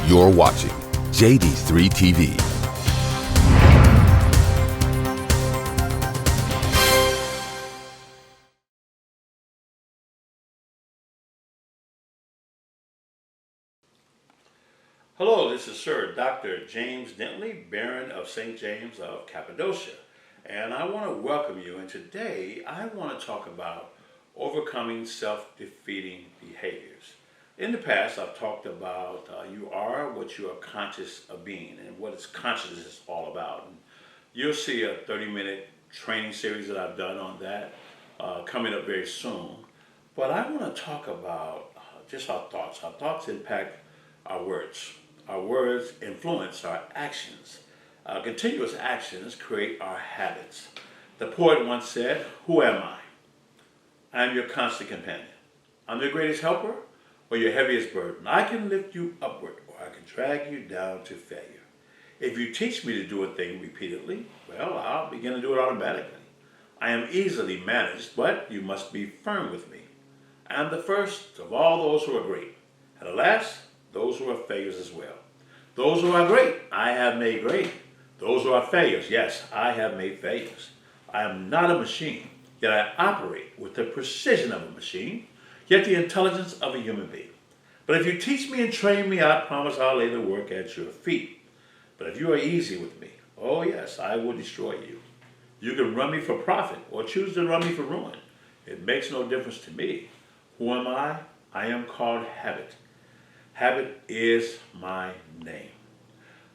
You're watching JD3TV. Hello, this is Sir Dr. James Dentley, Baron of St. James of Cappadocia, and I want to welcome you. And today I want to talk about overcoming self-defeating behaviors. In the past, I've talked about you are what you are conscious of being and what consciousness is all about. And you'll see a 30-minute training series that I've done on that coming up very soon. But I want to talk about just our thoughts. Our thoughts impact our words. Our words influence our actions. Continuous actions create our habits. The poet once said, "Who am I? I am your constant companion. I'm your greatest helper or your heaviest burden. I can lift you upward or I can drag you down to failure. If you teach me to do a thing repeatedly, well, I'll begin to do it automatically. I am easily managed, but you must be firm with me. I am the first of all those who are great. And alas, those who are failures as well. Those who are great, I have made great. Those who are failures, yes, I have made failures. I am not a machine, yet I operate with the precision of a machine, yet the intelligence of a human being. But if you teach me and train me, I promise I'll lay the work at your feet. But if you are easy with me, oh yes, I will destroy you. You can run me for profit or choose to run me for ruin. It makes no difference to me. Who am I? I am called habit. Habit is my name.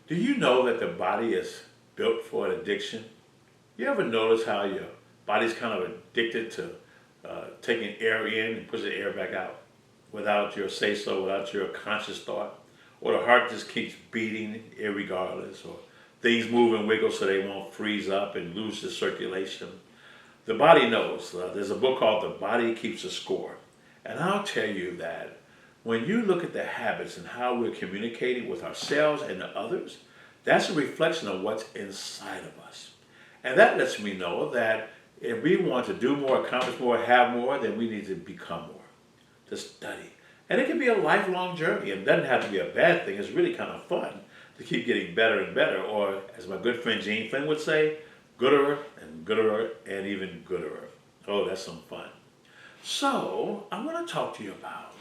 Do you know that the body is built for an addiction? You ever notice how your body's kind of addicted to taking air in and pushing air back out without your say-so, without your conscious thought? Or the heart just keeps beating irregardless, or things move and wiggle so they won't freeze up and lose the circulation. The body knows. There's a book called The Body Keeps a Score. And I'll tell you that when you look at the habits and how we're communicating with ourselves and the others, that's a reflection of what's inside of us. And that lets me know that if we want to do more, accomplish more, have more, then we need to become more, to study. And it can be a lifelong journey. It doesn't have to be a bad thing. It's really kind of fun to keep getting better and better. Or as my good friend Gene Flynn would say, gooder and even gooder. Oh, that's some fun. So I want to talk to you about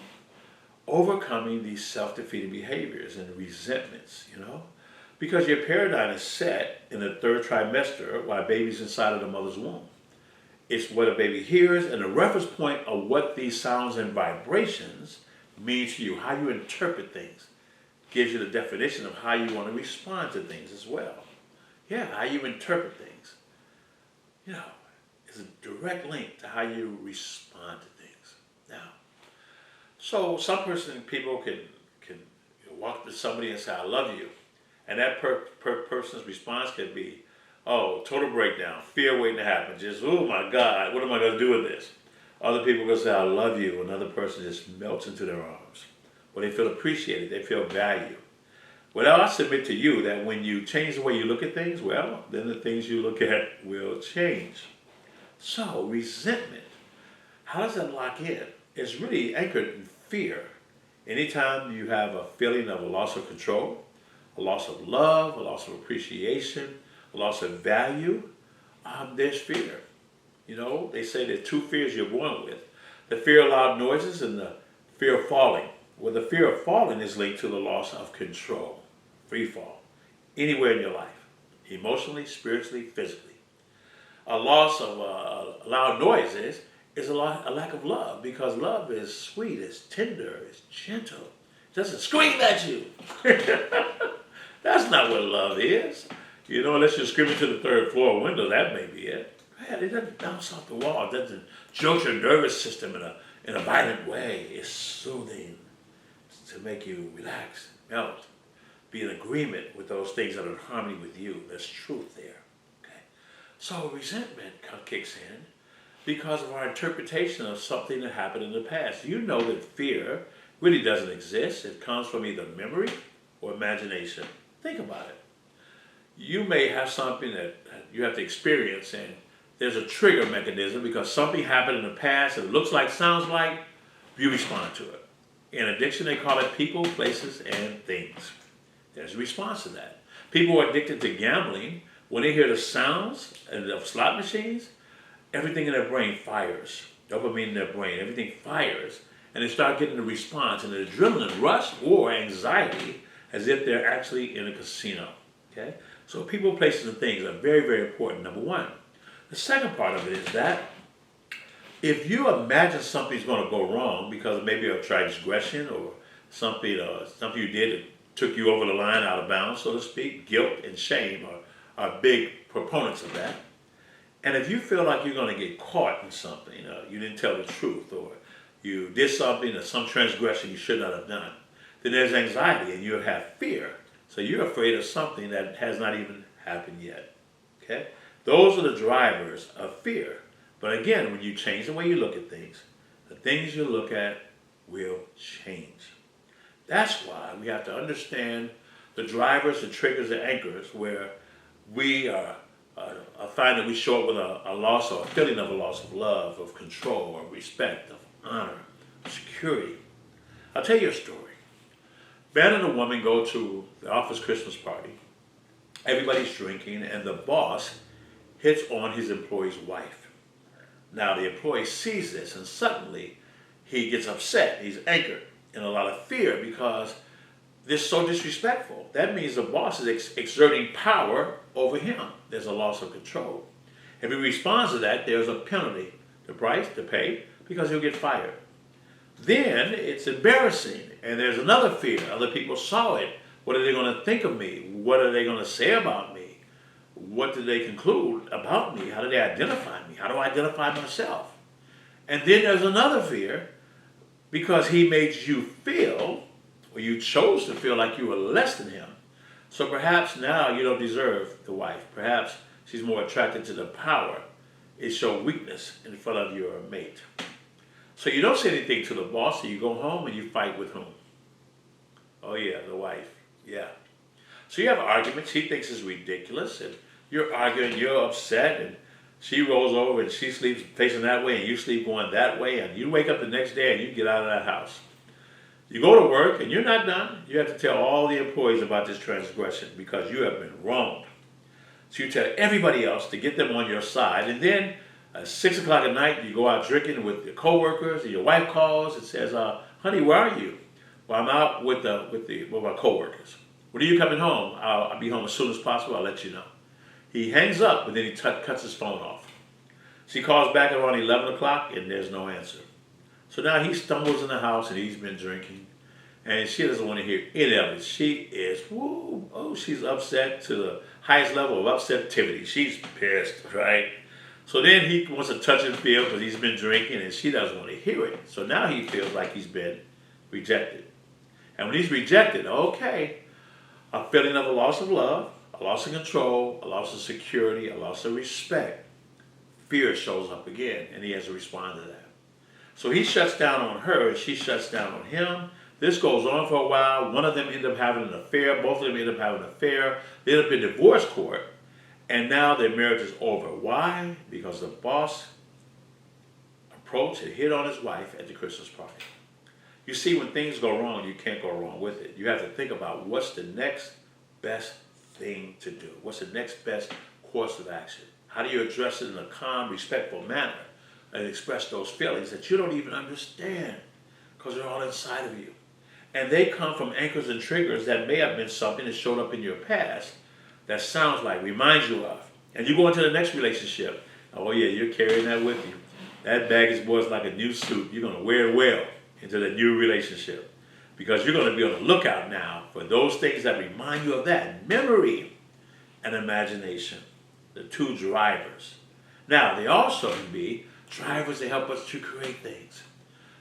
overcoming these self-defeating behaviors and resentments, because your paradigm is set in the third trimester while a baby's inside of the mother's womb. It's what a baby hears and a reference point of what these sounds and vibrations mean to you, how you interpret things. Gives you the definition of how you want to respond to things as well. Yeah, how you interpret things. It's a direct link to how you respond to things. Now, so people can walk to somebody and say, "I love you." And that person's response could be, oh, total breakdown, fear waiting to happen. Just, oh my God, what am I going to do with this? Other people going to say, "I love you." Another person just melts into their arms. Well, they feel appreciated. They feel valued. Well, I submit to you that when you change the way you look at things, well, then the things you look at will change. So, resentment, how does that lock in? It's really anchored in fear. Anytime you have a feeling of a loss of control, a loss of love, a loss of appreciation, a loss of value, there's fear. They say there's two fears you're born with. The fear of loud noises and the fear of falling. Well, the fear of falling is linked to the loss of control, free fall, anywhere in your life, emotionally, spiritually, physically. A loss of loud noises is a lack of love, because love is sweet, it's tender, it's gentle. It doesn't scream at you. That's not what love is. Unless you're screaming to the third floor window, that may be it. Man, it doesn't bounce off the wall. It doesn't jolt your nervous system in a violent way. It's soothing to make you relax, melt, be in agreement with those things that are in harmony with you. There's truth there. Okay? So resentment kicks in because of our interpretation of something that happened in the past. You know that fear really doesn't exist. It comes from either memory or imagination. Think about it. You may have something that you have to experience, and there's a trigger mechanism because something happened in the past that looks like, sounds like, you respond to it. In addiction, they call it people, places, and things. There's a response to that. People who are addicted to gambling, when they hear the sounds of slot machines, everything in their brain fires. Dopamine in their brain, everything fires. And they start getting the response and the adrenaline rush or anxiety as if they're actually in a casino. Okay? So people, places, and things are very, very important, number one. The second part of it is that if you imagine something's going to go wrong because of maybe a transgression or something you did that took you over the line, out of bounds, so to speak, guilt and shame are big proponents of that. And if you feel like you're going to get caught in something, you didn't tell the truth, or you did something or some transgression you should not have done, then there's anxiety and you have fear. So you're afraid of something that has not even happened yet. Okay? Those are the drivers of fear. But again, when you change the way you look at things, the things you look at will change. That's why we have to understand the drivers, the triggers, the anchors, where we find that we show up with a loss or a feeling of a loss of love, of control, of respect, of honor, of security. I'll tell you a story. Ben and a woman go to the office Christmas party. Everybody's drinking, and the boss hits on his employee's wife. Now the employee sees this, and suddenly he gets upset. He's anchored in a lot of fear because this is so disrespectful. That means the boss is exerting power over him. There's a loss of control. If he responds to that, there's a penalty, the price to pay, because he'll get fired. Then it's embarrassing, and there's another fear. Other people saw it. What are they going to think of me? What are they going to say about me? What did they conclude about me? How do they identify me? How do I identify myself? And then there's another fear, because he made you feel, or you chose to feel like you were less than him. So perhaps now you don't deserve the wife. Perhaps she's more attracted to the power. It shows weakness in front of your mate. So you don't say anything to the boss, so you go home and you fight with whom? Oh yeah, the wife. Yeah. So you have arguments. He thinks it's ridiculous, and you're arguing, you're upset, and she rolls over and she sleeps facing that way and you sleep going that way, and you wake up the next day and you get out of that house. You go to work and you're not done. You have to tell all the employees about this transgression because you have been wronged. So you tell everybody else to get them on your side, and then at 6 o'clock at night you go out drinking with your coworkers, and your wife calls and says, honey, where are you? Well, I'm out with my coworkers. When are you coming home? I'll be home as soon as possible. I'll let you know. He hangs up, and then he cuts his phone off. She calls back around 11 o'clock, and there's no answer. So now he stumbles in the house, and he's been drinking, and she doesn't want to hear any of it. She is, she's upset to the highest level of upsettivity. She's pissed, right? So then he wants to touch and feel because he's been drinking, and she doesn't want to hear it. So now he feels like he's been rejected. And when he's rejected, okay, a feeling of a loss of love, a loss of control, a loss of security, a loss of respect, fear shows up again, and he has to respond to that. So he shuts down on her, and she shuts down on him. This goes on for a while. One of them end up having an affair. Both of them end up having an affair. They end up in divorce court, and now their marriage is over. Why? Because the boss approached and hit on his wife at the Christmas party. You see, when things go wrong, you can't go wrong with it. You have to think about what's the next best thing to do. What's the next best course of action? How do you address it in a calm, respectful manner and express those feelings that you don't even understand because they're all inside of you? And they come from anchors and triggers that may have been something that showed up in your past that sounds like, reminds you of. And you go into the next relationship. Oh yeah, you're carrying that with you. That baggage boy is like a new suit. You're going to wear it well into the new relationship because you're going to be on the lookout now for those things that remind you of that. Memory and imagination, the two drivers. Now, they also can be drivers that help us to create things.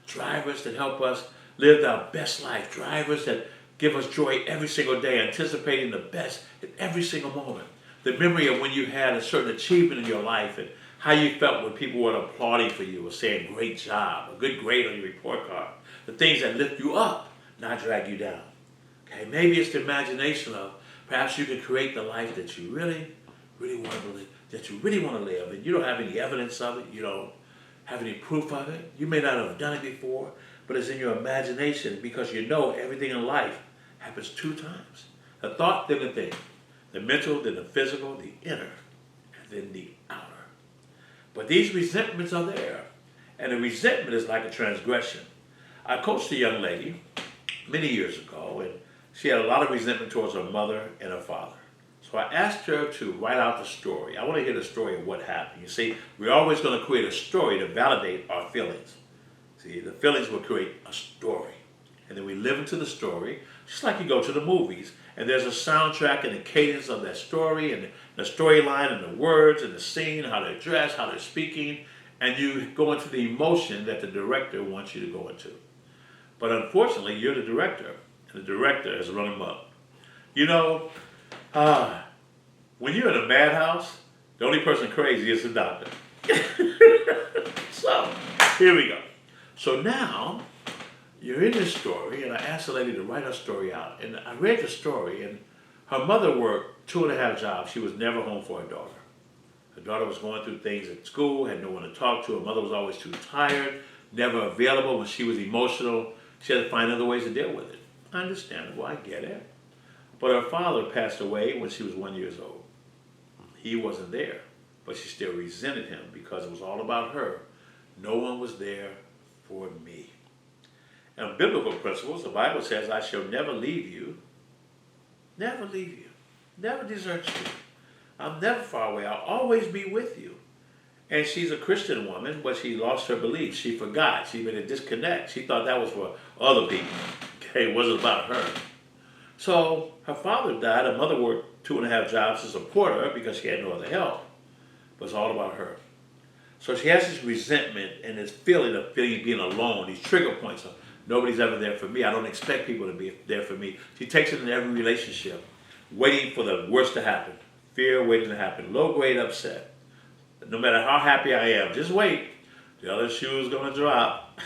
Drivers that help us live our best life. Drivers that give us joy every single day, anticipating the best in every single moment. The memory of when you had a certain achievement in your life and how you felt when people were applauding for you or saying, great job, a good grade on your report card. The things that lift you up, not drag you down. Okay, maybe it's the imagination of perhaps you can create the life that you really want to live, that you really want to live, and you don't have any evidence of it, you don't have any proof of it. You may not have done it before, but it's in your imagination because you know everything in life happens 2 times. The thought, then the thing. The mental, then the physical, the inner, and then the outer. But these resentments are there. And the resentment is like a transgression. I coached a young lady many years ago, and she had a lot of resentment towards her mother and her father. So I asked her to write out the story. I want to hear the story of what happened. You see, we're always going to create a story to validate our feelings. See, the feelings will create a story. And then we live into the story, just like you go to the movies. And there's a soundtrack and a cadence of that story, and the storyline, and the words, and the scene, how they're dressed, how they're speaking. And you go into the emotion that the director wants you to go into. But unfortunately, you're the director, and the director has run amok. You know, when you're in a madhouse, the only person crazy is the doctor. So, here we go. So now, you're in this story, and I asked the lady to write her story out. And I read the story, and her mother worked 2.5 jobs. She was never home for her daughter. Her daughter was going through things at school, had no one to talk to. Her mother was always too tired, never available when she was emotional. She had to find other ways to deal with it. Understandable, I get it. But her father passed away when she was 1 year old. He wasn't there, but she still resented him because it was all about her. No one was there for me. And biblical principles, the Bible says, I shall never leave you, never desert you. I'm never far away. I'll always be with you. And she's a Christian woman, but she lost her belief. She forgot. She made a disconnect. She thought that was for other people. Okay, it wasn't about her. So her father died. Her mother worked 2.5 jobs to support her because she had no other help. But it's all about her. So she has this resentment and this feeling of being alone, these trigger points of nobody's ever there for me. I don't expect people to be there for me. She takes it in every relationship, waiting for the worst to happen. Fear waiting to happen. Low grade upset. No matter how happy I am, just wait. The other shoe is going to drop.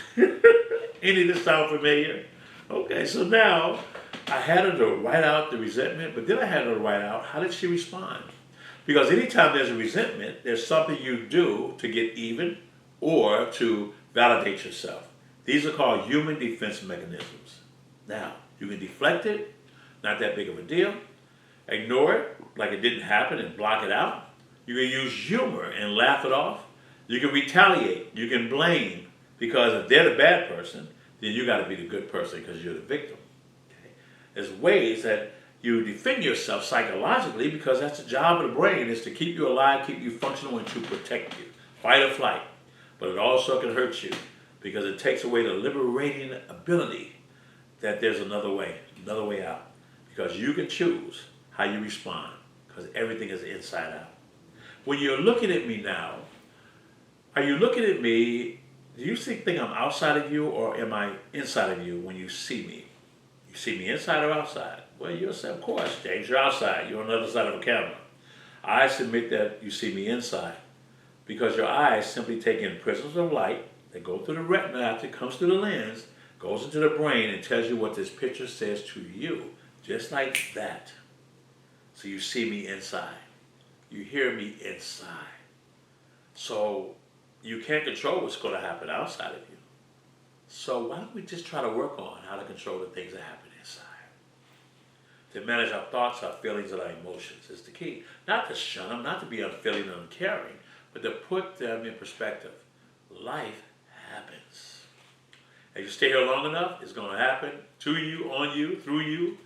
Any of this sound familiar? Okay, so now I had her to write out the resentment, but then I had her to write out how did she respond. Because anytime there's a resentment, there's something you do to get even or to validate yourself. These are called human defense mechanisms. Now, you can deflect it, not that big of a deal. Ignore it like it didn't happen and block it out. You can use humor and laugh it off. You can retaliate. You can blame, because if they're the bad person, then you got to be the good person because you're the victim. Okay? There's ways that you defend yourself psychologically, because that's the job of the brain, is to keep you alive, keep you functional, and to protect you. Fight or flight. But it also can hurt you because it takes away the liberating ability that there's another way out. Because you can choose how you respond, because everything is inside out. When you're looking at me now, are you looking at me, do you think I'm outside of you, or am I inside of you when you see me? You see me inside or outside? Well, you'll say, of course, James, you're outside. You're on the other side of a camera. I submit that you see me inside, because your eyes simply take in prisms of light that go through the retina after it comes through the lens, goes into the brain, and tells you what this picture says to you, just like that. So you see me inside. You hear me inside. So you can't control what's going to happen outside of you. So why don't we just try to work on how to control the things that happen inside? To manage our thoughts, our feelings, and our emotions is the key. Not to shun them, not to be unfeeling and uncaring, but to put them in perspective. Life happens. If you stay here long enough, it's going to happen to you, on you, through you.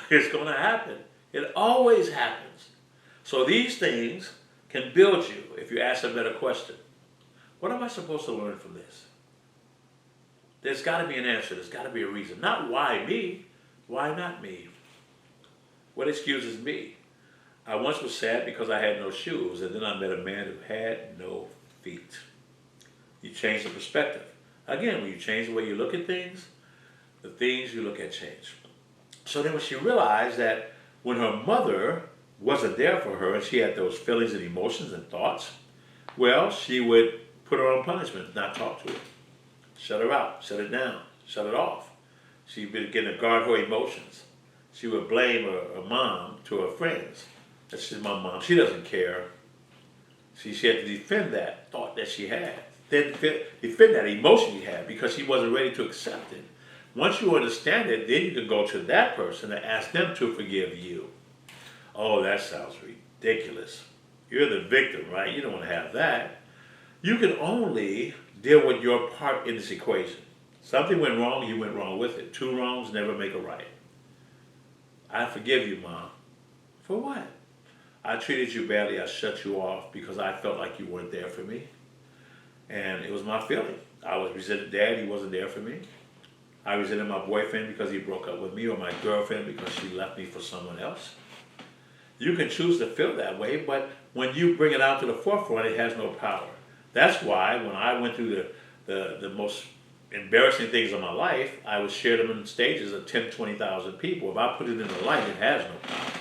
It's going to happen. It always happens. So these things can build you if you ask a better question. What am I supposed to learn from this? There's got to be an answer. There's got to be a reason. Not why me. Why not me? What excuses me? I once was sad because I had no shoes, and then I met a man who had no feet. You change the perspective. Again, when you change the way you look at things, the things you look at change. So then when she realized that when her mother wasn't there for her and she had those feelings and emotions and thoughts, well, she would put her on punishment, not talk to her. Shut her out, shut it down, shut it off. She would begin to guard her emotions. She would blame her mom to her friends. That's just my mom. She doesn't care. She had to defend that thought that she had. Then defend that emotion she had, because she wasn't ready to accept it. Once you understand it, then you can go to that person and ask them to forgive you. Oh, that sounds ridiculous. You're the victim, right? You don't want to have that. You can only deal with your part in this equation. Something went wrong, you went wrong with it. Two wrongs never make a right. I forgive you, Mom. For what? I treated you badly, I shut you off because I felt like you weren't there for me. And it was my feeling. I was resented Dad, he wasn't there for me. I resented my boyfriend because he broke up with me, or my girlfriend because she left me for someone else. You can choose to feel that way, but when you bring it out to the forefront, it has no power. That's why when I went through the most embarrassing things of my life, I would share them in stages of 10, 20,000 people. If I put it in the light, it has no power.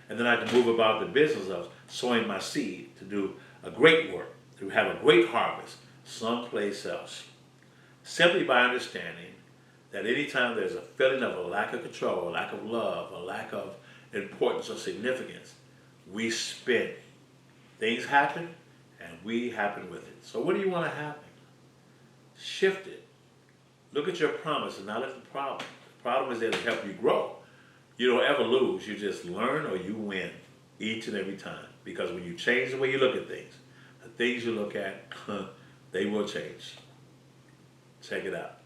And then I can move about the business of sowing my seed to do a great work, to have a great harvest someplace else. Simply by understanding that anytime there's a feeling of a lack of control, a lack of love, a lack of importance or significance, we spin. Things happen, and we happen with it. So what do you want to happen? Shift it. Look at your promise and not at the problem. The problem is there to help you grow. You don't ever lose. You just learn or you win each and every time. Because when you change the way you look at things, the things you look at, they will change. Check it out.